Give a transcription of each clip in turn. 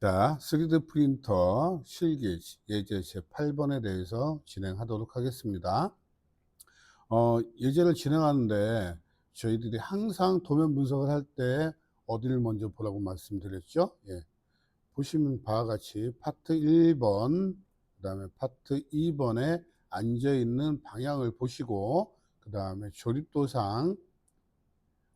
자, 3D 프린터 실기 예제 제8번에 대해서 진행하도록 하겠습니다. 예제를 진행하는데 저희들이 항상 도면 분석을 할 때 어디를 먼저 보라고 말씀드렸죠? 예. 보시면 바와 같이 파트 1번, 그 다음에 파트 2번에 앉아 있는 방향을 보시고, 그 다음에 조립도상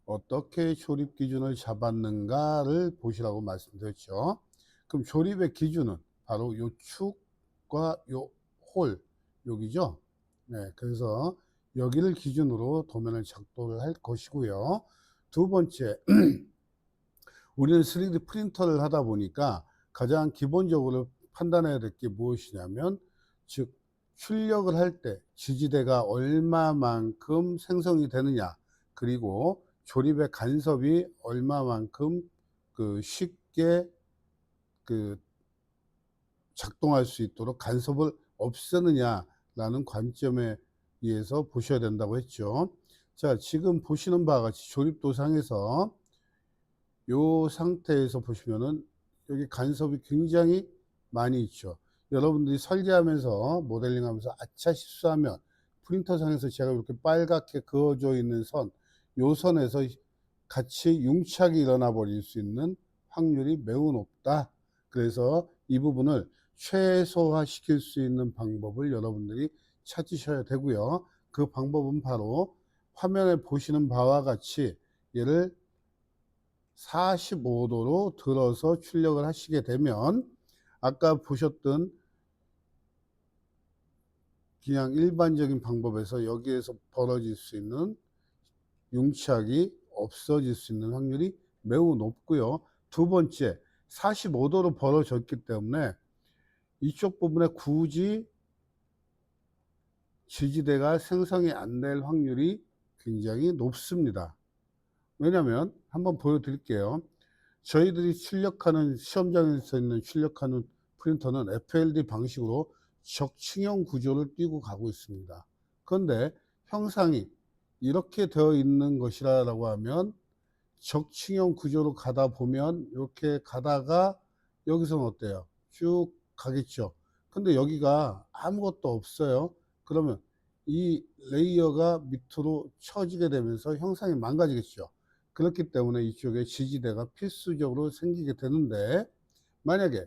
어떻게 조립 기준을 잡았는가를 보시라고 말씀드렸죠. 그럼 조립의 기준은 바로 요 축과 요 홀, 여기죠. 네, 그래서 여기를 기준으로 도면을 작도를 할 것이고요. 두 번째, 우리는 3D 프린터를 하다 보니까 가장 기본적으로 판단해야 될 게 무엇이냐면, 즉 출력을 할 때 지지대가 얼마만큼 생성이 되느냐, 그리고 조립의 간섭이 얼마만큼 쉽게 그 작동할 수 있도록 간섭을 없애느냐라는 관점에 의해서 보셔야 된다고 했죠. 자, 지금 보시는 바와 같이 조립도상에서 요 상태에서 보시면은 여기 간섭이 굉장히 많이 있죠. 여러분들이 설계하면서 모델링하면서 아차 실수하면 프린터상에서 제가 이렇게 빨갛게 그어져 있는 선, 요 선에서 같이 융착이 일어나 버릴 수 있는 확률이 매우 높다. 그래서 이 부분을 최소화 시킬 수 있는 방법을 여러분들이 찾으셔야 되고요. 그 방법은 바로 화면에 보시는 바와 같이 얘를 45도로 들어서 출력을 하시게 되면 아까 보셨던 그냥 일반적인 방법에서 여기에서 벌어질 수 있는 융착이 없어질 수 있는 확률이 매우 높고요. 두 번째, 45도로 벌어졌기 때문에 이쪽 부분에 굳이 지지대가 생성이 안 될 확률이 굉장히 높습니다. 왜냐하면 한번 보여드릴게요. 저희들이 출력하는 시험장에서 있는 출력하는 프린터는 FLD 방식으로 적층형 구조를 띄고 가고 있습니다. 그런데 형상이 이렇게 되어 있는 것이라고 하면 적층형 구조로 가다 보면 이렇게 가다가 여기서는 어때요? 쭉 가겠죠. 근데 여기가 아무것도 없어요. 그러면 이 레이어가 밑으로 처지게 되면서 형상이 망가지겠죠. 그렇기 때문에 이쪽에 지지대가 필수적으로 생기게 되는데, 만약에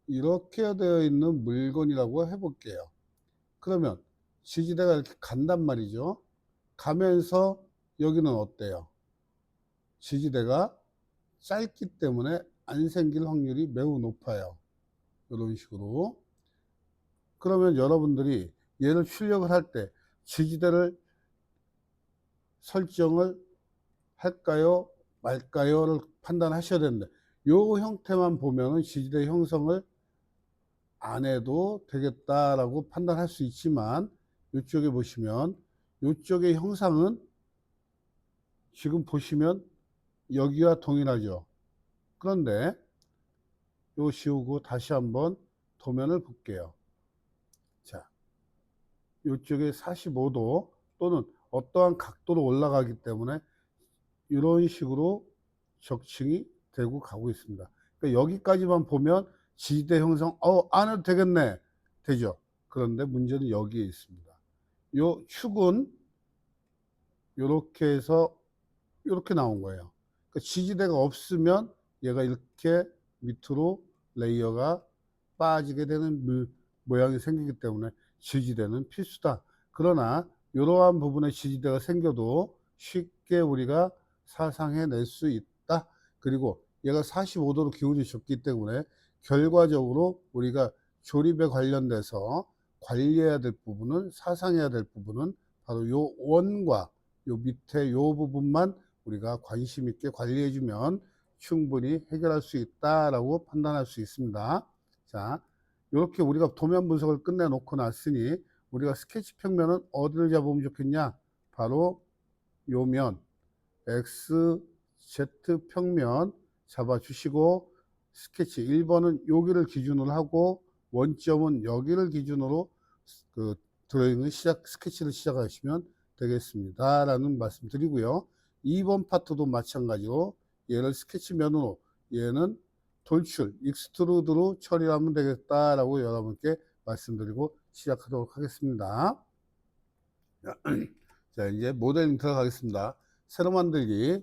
이렇게 되어 있는 물건이라고 해 볼게요. 그러면 지지대가 이렇게 간단 말이죠. 가면서 여기는 어때요? 지지대가 짧기 때문에 안 생길 확률이 매우 높아요. 이런 식으로. 그러면 여러분들이 얘를 출력을 할 때 지지대를 설정을 할까요 말까요를 판단하셔야 되는데, 요 형태만 보면은 지지대 형성을 안 해도 되겠다라고 판단할 수 있지만, 이쪽에 보시면 이쪽의 형상은 지금 보시면 여기와 동일하죠. 그런데 요 지우고 다시 한번 도면을 볼게요. 자, 이쪽에 45도 또는 어떠한 각도로 올라가기 때문에 이런 식으로 적층이 되고 가고 있습니다. 그러니까 여기까지만 보면 지지대 형성 안 해도 되겠네 되죠. 그런데 문제는 여기에 있습니다. 요 축은 요렇게 해서 요렇게 나온 거예요. 그러니까 지지대가 없으면 얘가 이렇게 밑으로 레이어가 빠지게 되는 모양이 생기기 때문에 지지대는 필수다. 그러나 이러한 부분에 지지대가 생겨도 쉽게 우리가 사상해낼 수 있다. 그리고 얘가 45도로 기울어졌기 때문에 결과적으로 우리가 조립에 관련돼서 관리해야 될 부분은, 사상해야 될 부분은 바로 요 원과 요 밑에 요 부분만 우리가 관심 있게 관리해 주면 충분히 해결할 수 있다라고 판단할 수 있습니다. 자, 이렇게 우리가 도면 분석을 끝내 놓고 났으니 우리가 스케치 평면은 어디를 잡으면 좋겠냐? 바로 요 면 XZ 평면 잡아 주시고, 스케치 1번은 여기를 기준으로 하고 원점은 여기를 기준으로 드로잉을 스케치를 시작하시면 되겠습니다 라는 말씀 드리고요. 2번 파트도 마찬가지로 얘를 스케치면으로, 얘는 돌출, 익스트루드로 처리하면 되겠다라고 여러분께 말씀드리고 시작하도록 하겠습니다. 자, 이제 모델링 들어가겠습니다. 새로 만들기.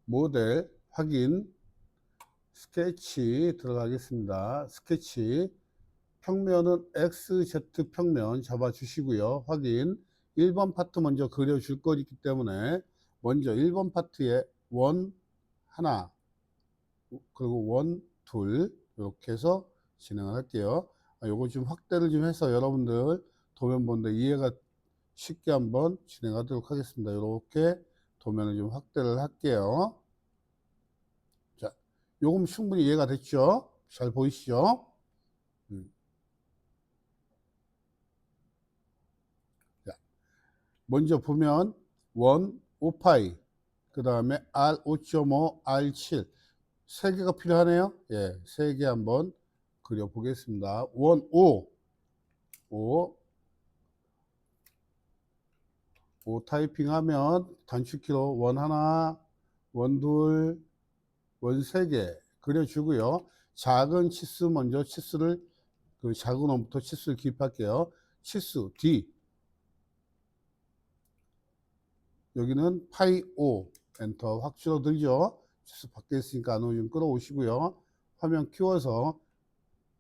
모델 확인, 스케치 들어가겠습니다. 스케치, 평면은 XZ 평면 잡아 주시고요. 확인. 1번 파트 먼저 그려 줄 거기 때문에 먼저 1번 파트에 원 하나, 그리고 원 둘, 이렇게 해서 진행을 할게요. 요거 좀 확대를 좀 해서 여러분들 도면 보는데 이해가 쉽게 한번 진행하도록 하겠습니다. 이렇게 도면을 좀 확대를 할게요. 자, 요금 충분히 이해가 됐죠? 잘 보이시죠? 자, 먼저 보면 원 5파이, 그 다음에 R 5.5, R 7, 세 개가 필요하네요. 예, 세 개 한번 그려 보겠습니다. 원 5, 5 타이핑 하면 단축키로 원 하나, 원 둘, 원 세 개 그려주고요. 작은 치수 먼저 치수를, 그 작은 원부터 치수를 기입할게요. 치수 D, 여기는 파이 5, 엔터. 확 줄어들죠. 치수 밖에 있으니까 안으로 좀 끌어오시고요. 화면 키워서,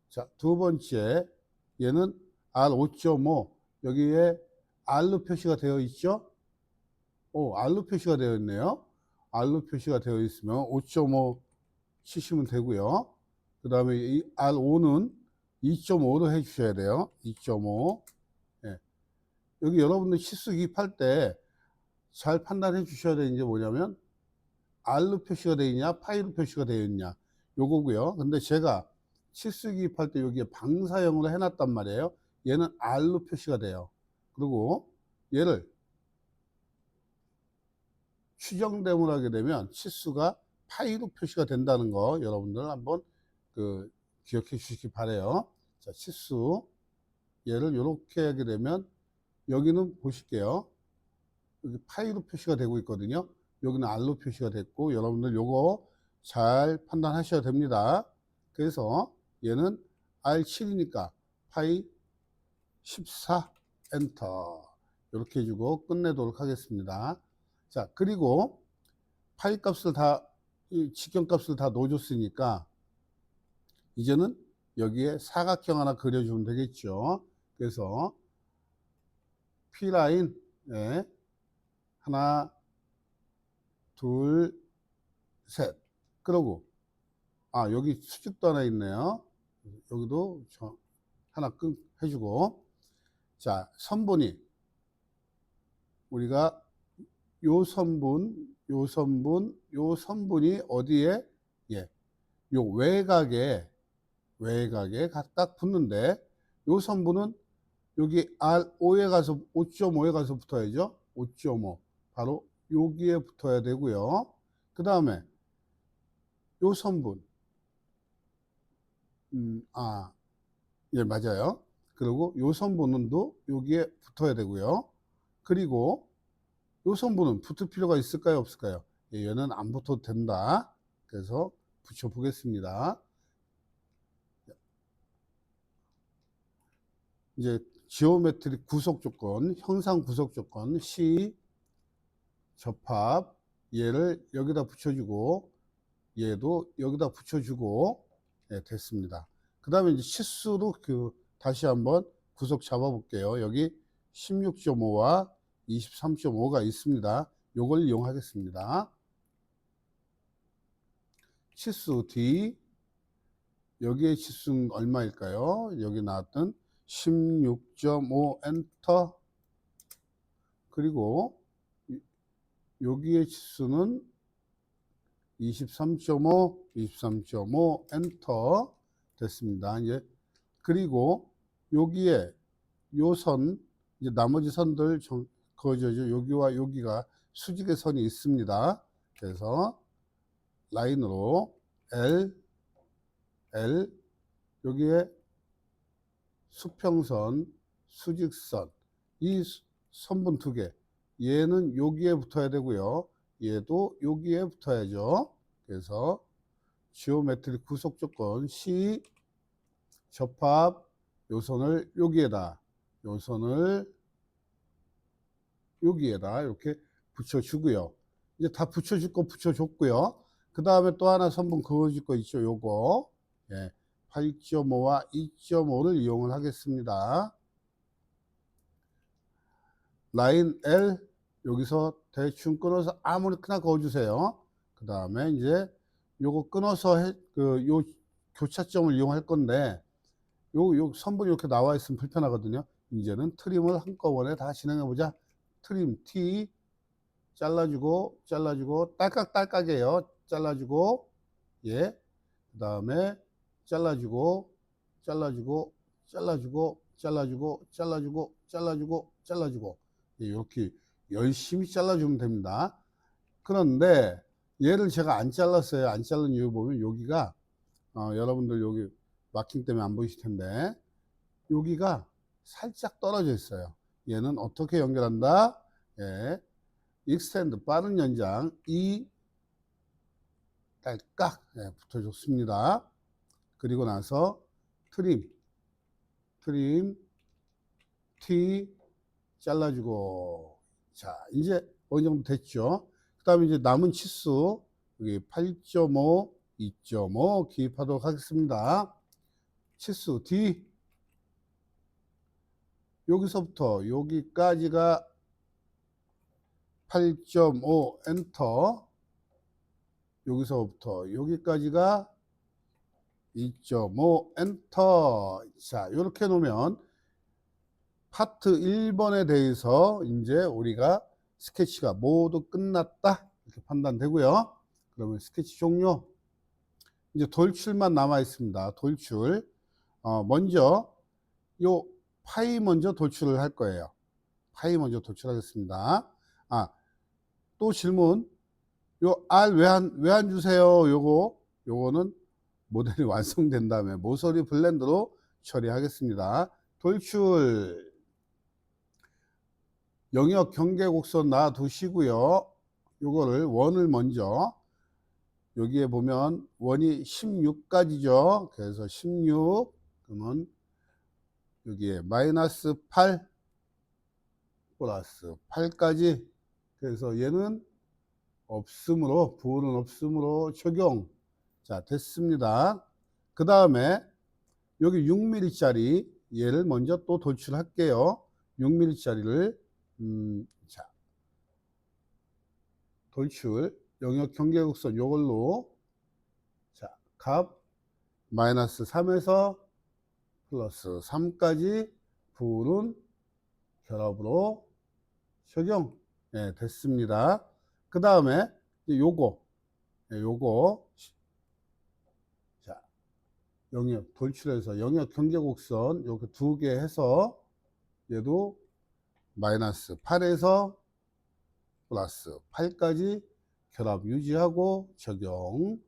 자, 두 번째 얘는 R5.5, 여기에 R로 표시가 되어 있죠. R로 표시가 되어 있네요. R로 표시가 되어 있으면 5.5 치시면 되고요. 그 다음에 이 R5는 2.5로 해주셔야 돼요. 2.5. 예. 여기 여러분들 치수 기입할 때 잘 판단해 주셔야 되는 게 뭐냐면 R로 표시가 되어 있냐, 파이로 표시가 되어 있냐, 요거고요. 근데 제가 치수 기입할 때 여기에 방사형으로 해놨단 말이에요. 얘는 R로 표시가 돼요. 그리고 얘를 추정됨을 하게 되면 치수가 파이로 표시가 된다는 거 여러분들 한번 기억해 주시기 바래요. 자, 치수 얘를 이렇게 하게 되면 여기는 보실게요. 여기 파이로 표시가 되고 있거든요. 여기는 R로 표시가 됐고, 여러분들 요거 잘 판단하셔야 됩니다. 그래서 얘는 R7이니까 파이 14 엔터 이렇게 해주고 끝내도록 하겠습니다. 자, 그리고 파이 값을 다, 직경 값을 다 넣어줬으니까 이제는 여기에 사각형 하나 그려주면 되겠죠. 그래서 P라인, 네, 하나, 둘, 셋. 그러고, 여기 수직도 하나 있네요. 여기도 하나 해주고. 자, 선분이, 우리가 요 선분이 어디에, 예, 요 외곽에 딱 붙는데, 요 선분은 여기 R5에 가서, 5.5에 가서 붙어야죠. 5.5. 바로 여기에 붙어야 되고요. 그 다음에 요 선분, 예, 맞아요. 그리고 요 선분도 여기에 붙어야 되고요. 그리고 요 선분은 붙을 필요가 있을까요, 없을까요? 예, 얘는 안 붙어도 된다. 그래서 붙여 보겠습니다. 이제 지오메트리 구속 조건, 형상 구속 조건, C 접합, 얘를 여기다 붙여주고, 얘도 여기다 붙여주고, 예, 됐습니다. 그 다음에 이제 치수로 다시 한번 구속 잡아 볼게요. 여기 16.5와 23.5가 있습니다. 요걸 이용하겠습니다. 치수 D, 여기에 치수는 얼마일까요? 여기 나왔던 16.5 엔터. 그리고 여기에 치수는 23.5 엔터. 됐습니다. 이제 그리고 여기에 요 선, 이제 나머지 선들 그어져죠. 여기와 여기가 수직의 선이 있습니다. 그래서 라인으로 L, 여기에 수평선, 수직선, 이 선분 두 개, 얘는 여기에 붙어야 되고요. 얘도 여기에 붙어야죠. 그래서 지오메트리 구속 조건 C 접합 요선을 여기에다, 요선을 여기에다 이렇게 붙여주고요. 이제 다 붙여줄 거 붙여줬고요. 그 다음에 또 하나 선분 그어줄 거 있죠. 요거 8.5와 2.5를 이용을 하겠습니다. 라인 L 여기서 대충 끊어서 아무렇게나 그어주세요. 그 다음에 이제 요거 끊어서 요 교차점을 이용할 건데 요 선분이 이렇게 나와 있으면 불편하거든요. 이제는 트림을 한꺼번에 다 진행해 보자. 트림 T 잘라주고 딸깍딸깍이에요. 잘라주고 그 다음에 잘라주고 이렇게 열심히 잘라주면 됩니다. 그런데 얘를 제가 안 잘랐어요. 안 자른 이유 보면 여기가 여러분들 여기 마킹 때문에 안 보이실 텐데 여기가 살짝 떨어져 있어요. 얘는 어떻게 연결한다? 익스텐드 빠른 연장 이 딸깍 붙여줬습니다. 그리고 나서 트림 T 잘라주고, 자 이제 어느 정도 됐죠. 그 다음에 이제 남은 치수 여기 8.5 2.5 기입하도록 하겠습니다. 치수 D 여기서부터 여기까지가 8.5 엔터, 여기서부터 여기까지가 2.5 엔터. 자 이렇게 놓으면 파트 1번에 대해서 이제 우리가 스케치가 모두 끝났다 이렇게 판단되고요. 그러면 스케치 종료. 이제 돌출만 남아 있습니다. 돌출. 먼저 요 파이 먼저 돌출을 할 거예요. 파이 먼저 돌출하겠습니다. 또 질문. 요 R 왜 안 주세요? 요거는 모델이 완성된 다음에 모서리 블렌더로 처리하겠습니다. 돌출. 영역 경계 곡선 놔두시고요. 요거를 원을 먼저 여기에 보면 원이 16까지죠. 그래서 16 그러면 여기에 마이너스 8 플러스 8까지, 그래서 얘는 없음으로, 부호는 없음으로 적용. 자 됐습니다. 그 다음에 여기 6mm 짜리 얘를 먼저 또 돌출할게요. 6mm 짜리를 자 돌출 영역 경계곡선 요걸로 값 마이너스 3에서 플러스 3까지 부호는 결합으로 적용. 됐습니다. 그 다음에 요거 자 영역 돌출해서 영역 경계곡선 요거 두 개 해서 얘도 마이너스 8에서 플러스 8까지 결합 유지하고 적용.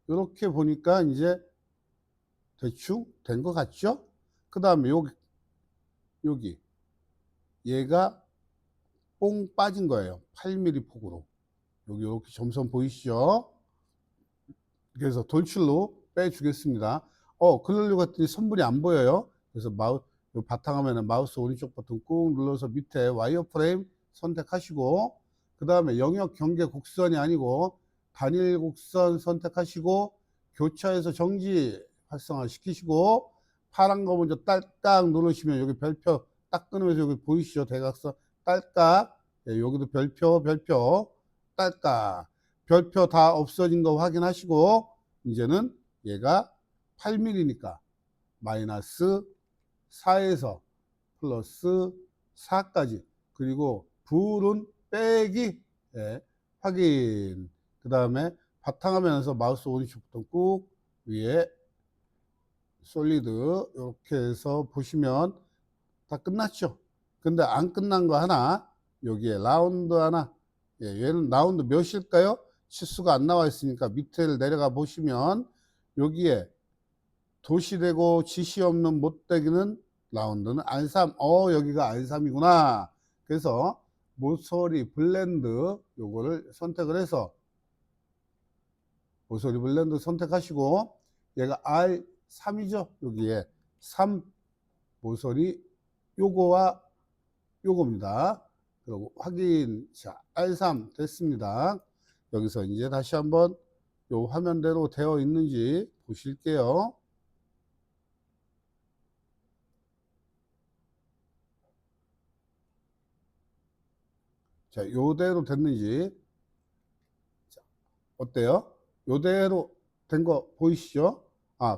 이렇게 보니까 이제 대충 된 것 같죠? 그 다음에 여기 얘가 뽕 빠진 거예요. 8mm 폭으로. 여기 이렇게 점선 보이시죠? 그래서 돌출로 빼주겠습니다. 그러려고 했더니 선분이 안 보여요. 그래서 바탕화면에 마우스 오른쪽 버튼 꾹 눌러서 밑에 와이어 프레임 선택하시고, 그 다음에 영역 경계 곡선이 아니고 단일 곡선 선택하시고 교차해서 정지 활성화 시키시고, 파란 거 먼저 딸깍 누르시면 여기 별표 딱 끊으면서 여기 보이시죠? 대각선 딸깍. 여기도 별표 딸깍. 별표 다 없어진 거 확인하시고, 이제는 얘가 8mm니까 마이너스 4에서 플러스 4까지, 그리고 불은 빼기 확인. 그 다음에 바탕화면에서 마우스 오른쪽 버튼 꾹 위에 솔리드 이렇게 해서 보시면 다 끝났죠. 근데 안 끝난 거 하나, 여기에 라운드 하나. 얘는 라운드 몇일까요? 치수가 안 나와 있으니까 밑에를 내려가 보시면 여기에 도시되고 지시 없는 못되기는 라운드는 R3. 여기가 R3이구나. 그래서 모서리 블렌드 요거를 선택을 해서 모서리 블렌드 선택하시고 얘가 R3이죠. 여기에 3 모서리 요거와 요겁니다. 그리고 확인. 자, R3 됐습니다. 여기서 이제 다시 한번 요 화면대로 되어 있는지 보실게요. 자, 요대로 됐는지. 자, 어때요? 요대로 된 거 보이시죠?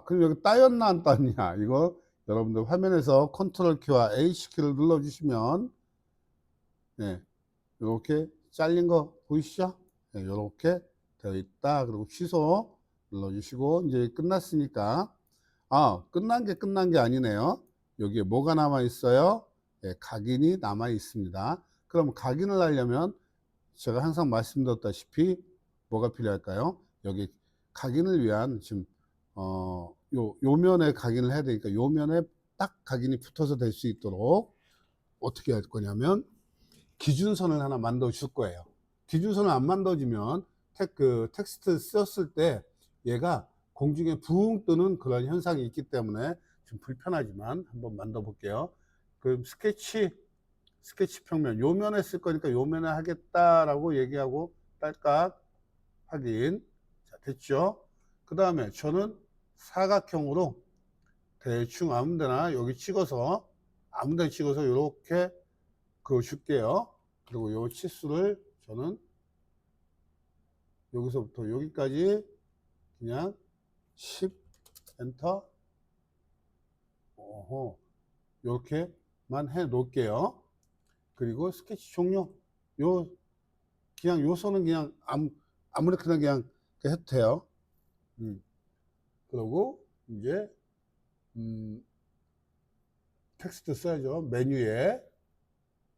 그럼 여기 따였나 안 따였냐? 이거 여러분들 화면에서 컨트롤 키와 H키를 눌러주시면, 네, 이렇게 잘린 거 보이시죠? 네, 이렇게 되어 있다. 그리고 취소 눌러주시고, 이제 끝났으니까, 끝난 게 아니네요. 여기에 뭐가 남아 있어요? 네, 각인이 남아 있습니다. 그럼 각인을 하려면 제가 항상 말씀드렸다시피 뭐가 필요할까요? 여기 각인을 위한 지금 요 면에 각인을 해야 되니까 요 면에 딱 각인이 붙어서 될 수 있도록 어떻게 할 거냐면 기준선을 하나 만들어 줄 거예요. 기준선을 안 만들어주면 텍스트 썼을 때 얘가 공중에 붕 뜨는 그런 현상이 있기 때문에 좀 불편하지만 한번 만들어 볼게요. 그럼 스케치 평면 요 면에 쓸 거니까 요 면에 하겠다라고 얘기하고 딸깍 확인. 자, 됐죠? 그 다음에 저는 사각형으로 대충 아무데나 여기 찍어서 아무데나 찍어서 이렇게 그어 줄게요. 그리고 요 치수를 저는 여기서부터 여기까지 그냥 10 엔터 이렇게만 해 놓을게요. 그리고 스케치 종료. 그냥 요 선은 그냥 아무렇게나 그냥 해도 돼요. 그리고 이제 텍스트 써야죠. 메뉴에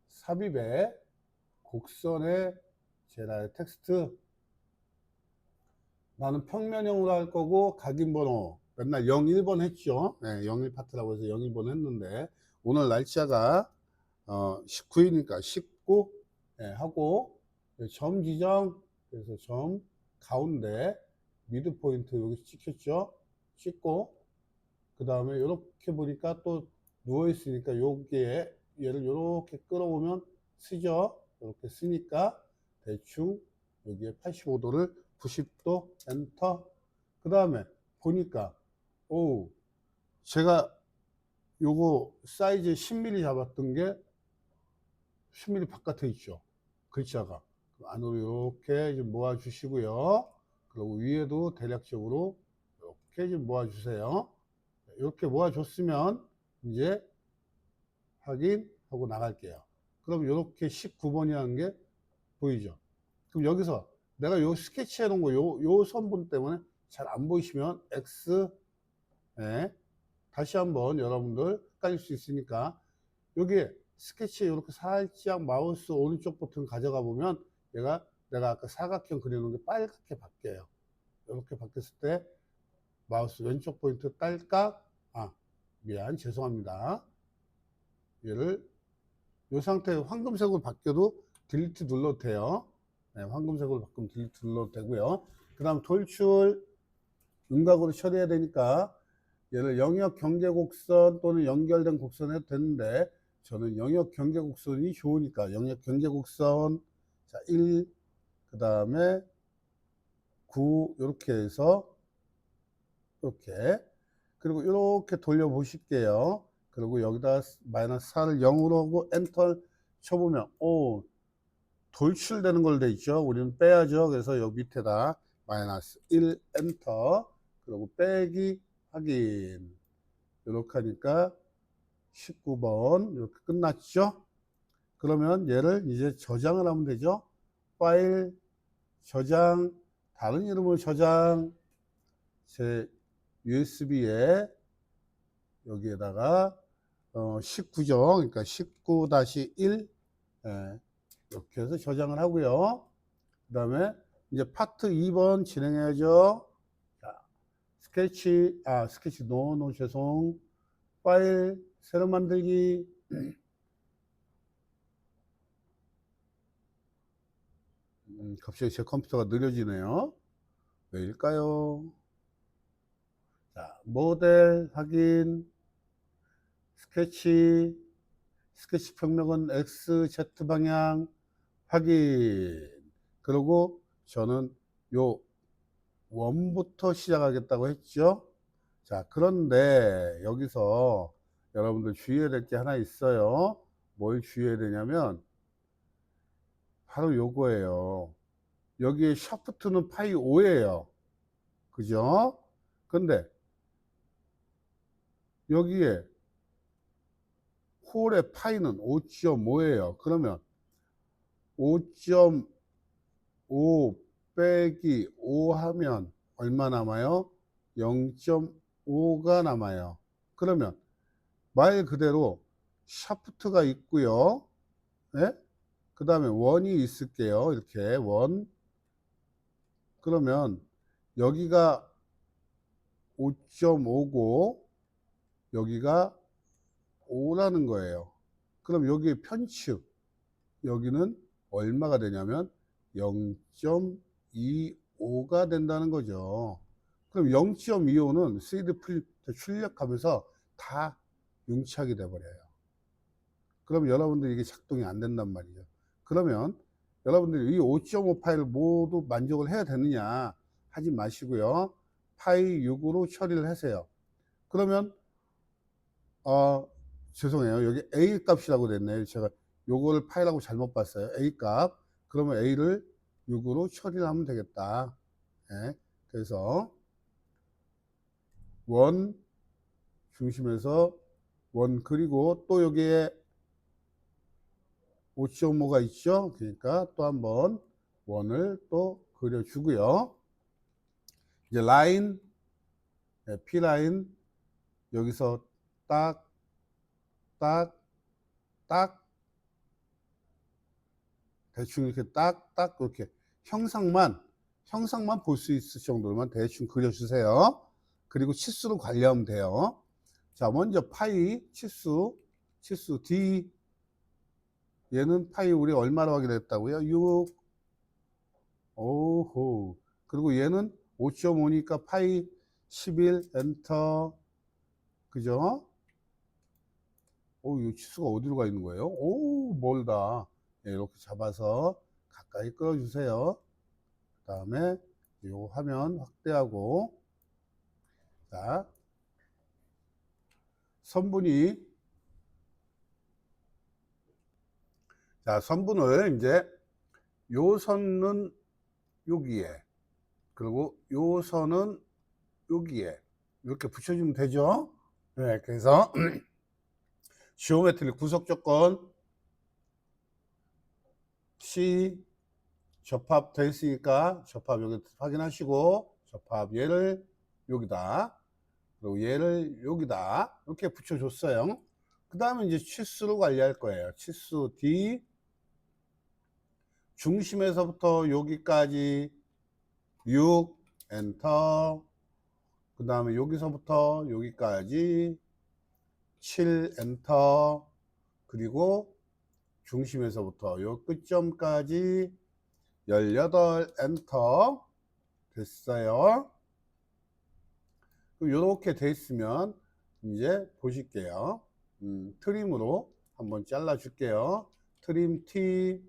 삽입에 곡선에 제라의 텍스트. 나는 평면형으로 할 거고 각인번호 맨날 0, 1번 했죠. 네, 0, 1 파트라고 해서 0, 1번 했는데 오늘 날짜가 19이니까 19 하고 점 지정. 그래서 점 가운데 미드 포인트 여기 찍혔죠. 찍고 그 다음에 이렇게 보니까 또 누워 있으니까 여기에 얘를 이렇게 끌어오면 쓰죠. 이렇게 쓰니까 대충 여기에 85도를 90도 엔터. 그 다음에 보니까 제가 요거 사이즈 10mm 잡았던 게 10mm 바깥에 있죠. 글자가 안으로 이렇게 좀 모아 주시고요. 그리고 위에도 대략적으로 이렇게 좀 모아 주세요. 이렇게 모아 줬으면 이제 확인하고 나갈게요. 그럼 이렇게 19번이라는 게 보이죠. 그럼 여기서 내가 요 스케치 해놓은 거 요 선분 때문에 잘 안 보이시면 X. 다시 한번 여러분들 헷갈릴 수 있으니까 여기에 스케치에 이렇게 살짝 마우스 오른쪽 버튼 가져가 보면 내가 아까 사각형 그려놓은 게 빨갛게 바뀌어요. 이렇게 바뀌었을 때 마우스 왼쪽 포인트 딸깍. 미안, 죄송합니다. 얘를 이 상태 황금색으로 바뀌어도 딜리트 눌러도 돼요. 네, 황금색으로 바꾸면 딜리트 눌러도 되고요. 그 다음 돌출 윤곽으로 처리해야 되니까 얘를 영역 경계 곡선 또는 연결된 곡선 해도 되는데 저는 영역 경계 곡선이 좋으니까 영역 경계 곡선. 자, 1, 그 다음에 9 이렇게 해서 이렇게. 그리고 이렇게 돌려 보실게요. 그리고 여기다 마이너스 4를 0으로 하고 엔터 쳐보면 돌출되는 걸 돼 있죠. 우리는 빼야죠. 그래서 여기 밑에다 마이너스 1 엔터. 그리고 빼기 확인. 이렇게 하니까 19번 이렇게 끝났죠. 그러면 얘를 이제 저장을 하면 되죠. 파일 저장, 다른 이름으로 저장. 제 USB에 여기에다가 19죠. 그러니까 19-1 이렇게 해서 저장을 하고요. 그 다음에 이제 파트 2번 진행해야죠. 자, 스케치 죄송. 파일 새로 만들기. 갑자기 제 컴퓨터가 느려지네요. 왜일까요? 자, 모델 확인, 스케치, 스케치 평면은 X, Z 방향 확인. 그리고 저는 요 원부터 시작하겠다고 했죠. 자, 그런데 여기서 여러분들 주의해야 될 게 하나 있어요. 뭘 주의해야 되냐면 바로 요거예요. 여기에 샤프트는 파이 5예요. 그죠? 근데 여기에 홀의 파이는 5.5예요. 그러면 5.5 빼기 5 하면 얼마 남아요? 0.5가 남아요. 그러면 말 그대로 샤프트가 있고요. 예? 그 다음에 원이 있을게요. 이렇게 원. 그러면 여기가 5.5고 여기가 5라는 거예요. 그럼 여기 편측 여기는 얼마가 되냐면 0.25가 된다는 거죠. 그럼 0.25는 3D 프린터 출력하면서 다 융착이 돼 버려요. 그럼 여러분들이 이게 작동이 안 된단 말이죠. 그러면 여러분들이 이 5.5 파일을 모두 만족을 해야 되느냐 하지 마시고요. 파이 6으로 처리를 하세요. 그러면 죄송해요. 여기 A 값이라고 됐네요. 제가 요거를 파일하고 잘못 봤어요. A 값. 그러면 A를 6으로 처리를 하면 되겠다. 네. 그래서 원 중심에서 원 그리고 또 여기에 5.5가 있죠. 그러니까 또 한번 원을 또 그려주고요. 이제 라인, P 라인 여기서 딱, 딱, 딱 대충 이렇게 딱, 딱 이렇게 형상만 볼 수 있을 정도로만 대충 그려주세요. 그리고 치수를 관리하면 돼요. 자, 먼저 파이 치수 D 얘는 파이 우리 얼마로 확인했다고요? 6. 오호. 그리고 얘는 5.5니까 파이 11 엔터. 그죠? 이 치수가 어디로 가 있는 거예요? 오, 멀다. 네, 이렇게 잡아서 가까이 끌어주세요. 그 다음에 요 화면 확대하고, 자, 선분이, 자, 선분을 이제 요 선은 여기에, 그리고 요 선은 여기에 이렇게 붙여주면 되죠. 네, 그래서 지오메트리 구속 조건 C 접합되어 있으니까 접합 여기 확인하시고 접합 얘를 여기다 그리고 얘를 여기다 이렇게 붙여줬어요. 그 다음에 이제 치수를 관리할 거예요. 치수 D 중심에서부터 여기까지 6 엔터. 그 다음에 여기서부터 여기까지 7 엔터. 그리고 중심에서부터 요 끝점까지 18 엔터. 됐어요. 그럼 이렇게 돼 있으면 이제 보실게요. 트림으로 한번 잘라 줄게요. 트림 T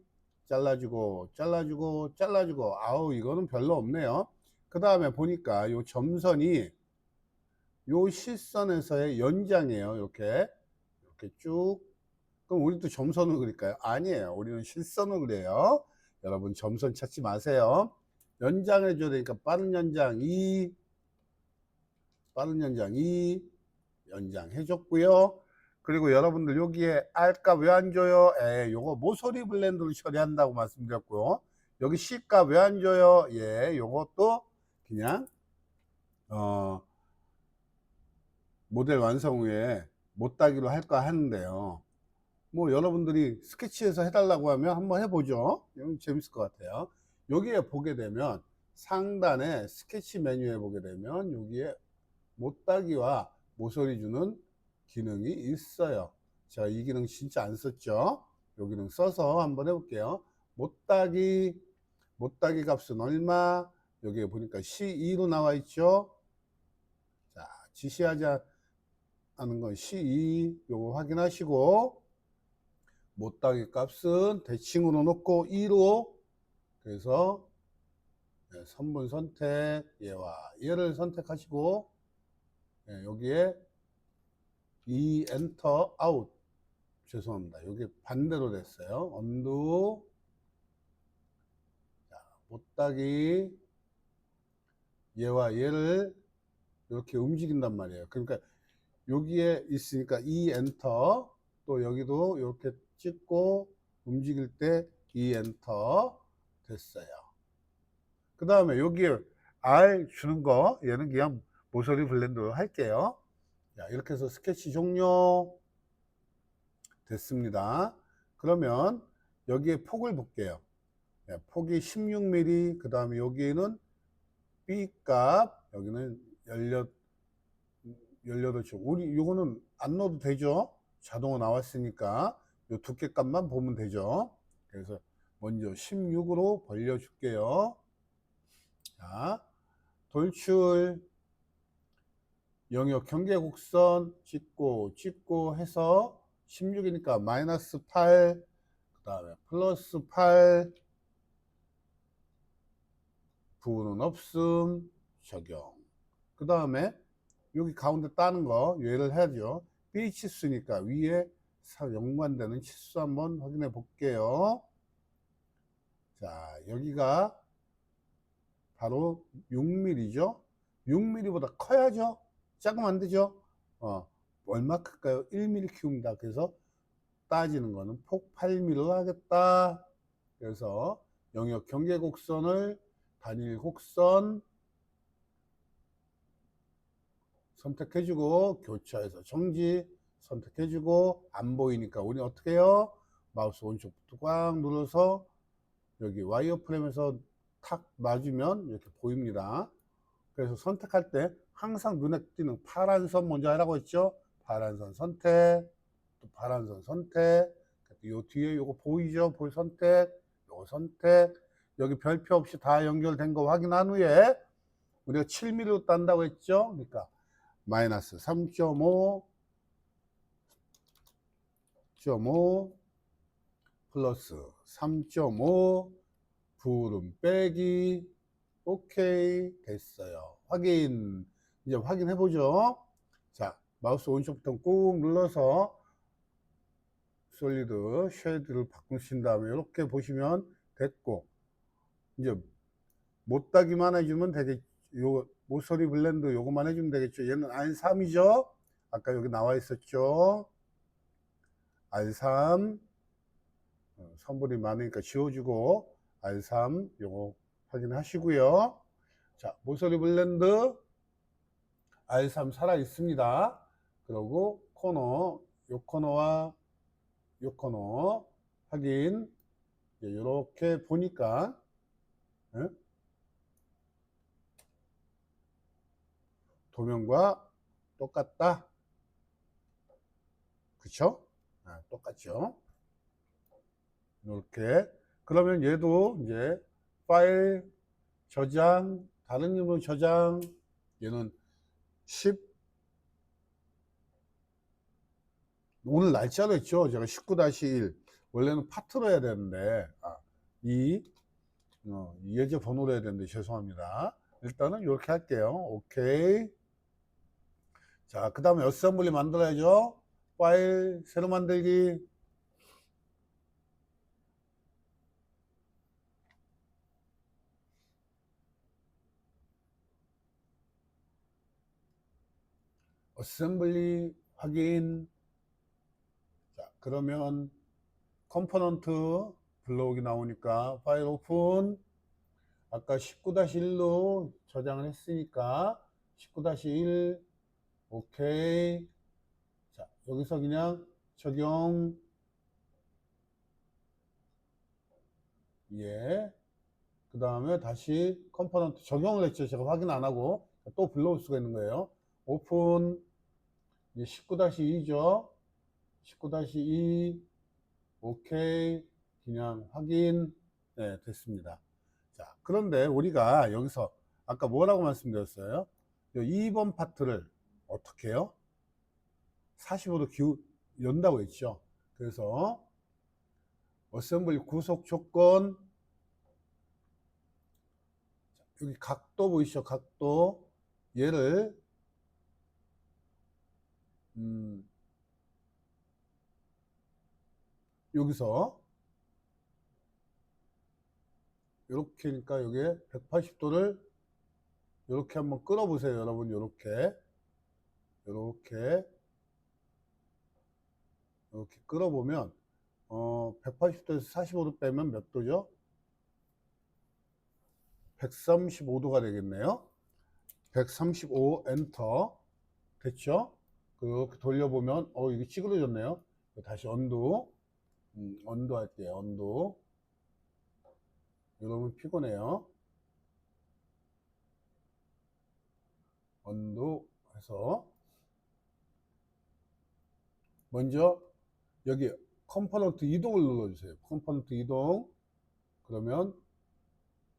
잘라주고 아우 이거는 별로 없네요. 그 다음에 보니까 요 점선이 요 실선에서의 연장이에요. 이렇게 쭉. 그럼 우리도 점선을 그릴까요? 아니에요. 우리는 실선을 그려요. 여러분 점선 찾지 마세요. 연장해 줘야 되니까 빠른 연장 2 연장해 줬고요. 그리고 여러분들 여기에 R값 왜 안 줘요? 요거 모서리 블렌드로 처리한다고 말씀드렸고요. 여기 C값 왜 안 줘요? 요것도 그냥 모델 완성 후에 못 따기로 할까 하는데요. 뭐 여러분들이 스케치해서 해달라고 하면 한번 해보죠. 재밌을 것 같아요. 여기에 보게 되면 상단에 스케치 메뉴에 보게 되면 여기에 못 따기와 모서리 주는 기능이 있어요. 제가 이 기능 진짜 안 썼죠. 이 기능 써서 한번 해볼게요. 못따기 값은 얼마? 여기에 보니까 C2로 나와 있죠. 자, 지시하지 않은 건 C2 요거 확인하시고, 못따기 값은 대칭으로 놓고 2로, 그래서 선분 선택, 얘와 얘를 선택하시고, 여기에 이 엔터 아웃, 죄송합니다. 여기 반대로 됐어요. 언두, 못따기 얘와 얘를 이렇게 움직인단 말이에요. 그러니까 여기에 있으니까 이 엔터, 또 여기도 이렇게 찍고 움직일 때 이 엔터 됐어요. 그 다음에 여기에 R 주는 거, 얘는 그냥 모서리 블렌드로 할게요. 자, 이렇게 해서 스케치 종료 됐습니다. 그러면 여기에 폭을 볼게요. 폭이 16mm, 그 다음에 여기는 B 값, 여기는 18초. 우리 요거는 안 넣어도 되죠. 자동으로 나왔으니까 요 두께 값만 보면 되죠. 그래서 먼저 16으로 벌려 줄게요. 자, 돌출 영역 경계 곡선 찍고 해서 16이니까 마이너스 8, 그 다음에 플러스 8, 부는 없음, 적용. 그 다음에 여기 가운데 따는 거 얘를 해야죠. B 치수니까 위에 연관되는 치수 한번 확인해 볼게요. 자, 여기가 바로 6mm죠. 6mm보다 커야죠. 작으면 안 되죠. 얼마 클까요? 1mm 키웁니다. 그래서 따지는 거는 폭 8mm로 하겠다. 그래서 영역 경계 곡선을 단일 곡선 선택해주고, 교차해서 정지 선택해주고, 안 보이니까 우리 어떻게 해요? 마우스 오른쪽부터 꽉 눌러서 여기 와이어프레임에서 탁 놔주면 이렇게 보입니다. 그래서 선택할 때 항상 눈에 띄는 파란 선 먼저 하라고 했죠. 파란 선 선택, 또 파란 선 선택, 요 뒤에 요거 보이죠? 선택, 요거 선택. 여기 별표 없이 다 연결된 거 확인한 후에 우리가 7mm로 딴다고 했죠. 그러니까 마이너스 3.5 플러스 3.5 부름 빼기. 오케이, 됐어요. 확인. 이제 확인해 보죠. 자, 마우스 오른쪽부터 꾹 눌러서 솔리드 쉐이드를 바꾸신 다음에 이렇게 보시면 됐고, 이제 못따기만 해주면 되겠죠. 요 모서리 블렌드 요거만 해주면 되겠죠. 얘는 R3이죠. 아까 여기 나와 있었죠. R3 선분이 많으니까 지워주고 R3 요거 확인하시고요. 자, 모서리 블렌드 R3 살아 있습니다. 그리고 코너, 요 코너와 요 코너 확인. 이렇게 보니까 도면과 똑같다. 그쵸? 똑같죠? 이렇게. 그러면 얘도 이제 파일 저장, 다른 이름으로 저장. 얘는 10, 오늘 날짜로 했죠. 제가 19-1. 원래는 파트로 해야 되는데, 예제 번호로 해야 되는데, 죄송합니다. 일단은 이렇게 할게요. 오케이. 자, 그 다음에 어셈블리 만들어야죠. 파일 새로 만들기. 어셈블리 확인. 자, 그러면 컴포넌트 블록이 나오니까 파일 오픈. 아까 19-1로 저장을 했으니까 19-1 오케이. 자, 여기서 그냥 적용. 예. 그 다음에 다시 컴포넌트 적용을 했죠. 제가 확인 안 하고 또 불러올 수가 있는 거예요. 오픈. 이제 19-2죠. 19-2. 오케이. 그냥 확인. 네, 됐습니다. 자, 그런데 우리가 여기서 아까 뭐라고 말씀드렸어요? 2번 파트를 어떻게 해요? 45도 연다고 했죠. 그래서 어셈블리 구속 조건, 여기 각도 보이시죠? 각도. 얘를 여기서 이렇게니까 여기에 180도를 이렇게 한번 끌어 보세요, 여러분. 이렇게 끌어 보면 180도에서 45도 빼면 몇 도죠? 135도가 되겠네요. 135 엔터. 됐죠? 그렇게 돌려보면 이게 찌그러졌네요. 다시 언두. 언두 할게요. 언두. 여러분 피곤해요. 언두 해서 먼저 여기 컴포넌트 이동을 눌러주세요. 컴포넌트 이동. 그러면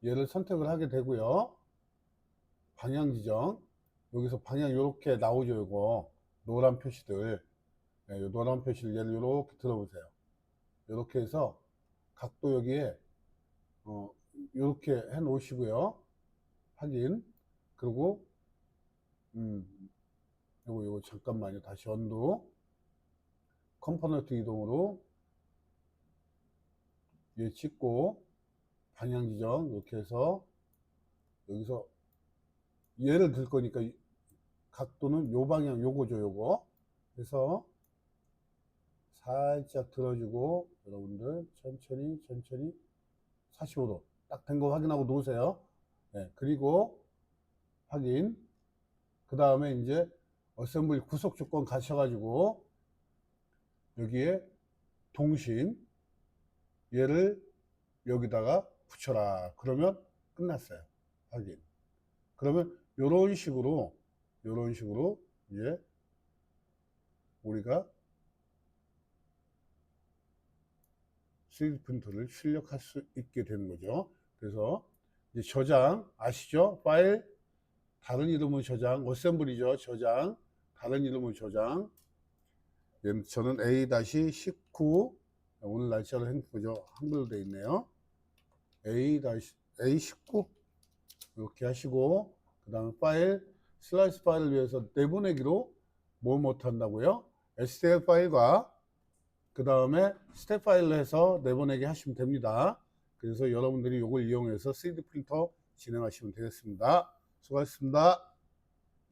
얘를 선택을 하게 되고요. 방향 지정. 여기서 방향 이렇게 나오죠. 요거 노란 표시들. 네, 요 노란 표시를 얘를 이렇게 들어보세요. 이렇게 해서 각도 여기에 이렇게 해 놓으시고요. 확인. 그리고 요거 잠깐만요. 다시 언두. 컴포넌트 이동으로 얘 찍고 방향 지정 이렇게 해서 여기서 얘를 들 거니까 각도는 요 방향 요거죠. 요거 해서 살짝 들어주고 여러분들 천천히 45도 딱 된 거 확인하고 놓으세요. 네, 그리고 확인. 그 다음에 이제 어셈블리 구속 조건 가셔가지고 여기에 동심 얘를 여기다가 붙여라. 그러면 끝났어요. 확인. 그러면 요런 식으로 이제 우리가 3D 프린터를 출력할 수 있게 되는 거죠. 그래서 이제 저장 아시죠? 파일 다른 이름으로 저장, 어셈블리죠. 저장 다른 이름으로 저장. 저는 A-19 오늘 날짜로 한 거죠. 한글로 되어 있네요. A-19 이렇게 하시고 그 다음에 파일 슬라이스 파일을 위해서 내보내기로 뭐 못한다고요? STL 파일과 그 다음에 스텝 파일로 해서 내보내기 하시면 됩니다. 그래서 여러분들이 이걸 이용해서 3D 프린터 진행하시면 되겠습니다. 수고하셨습니다.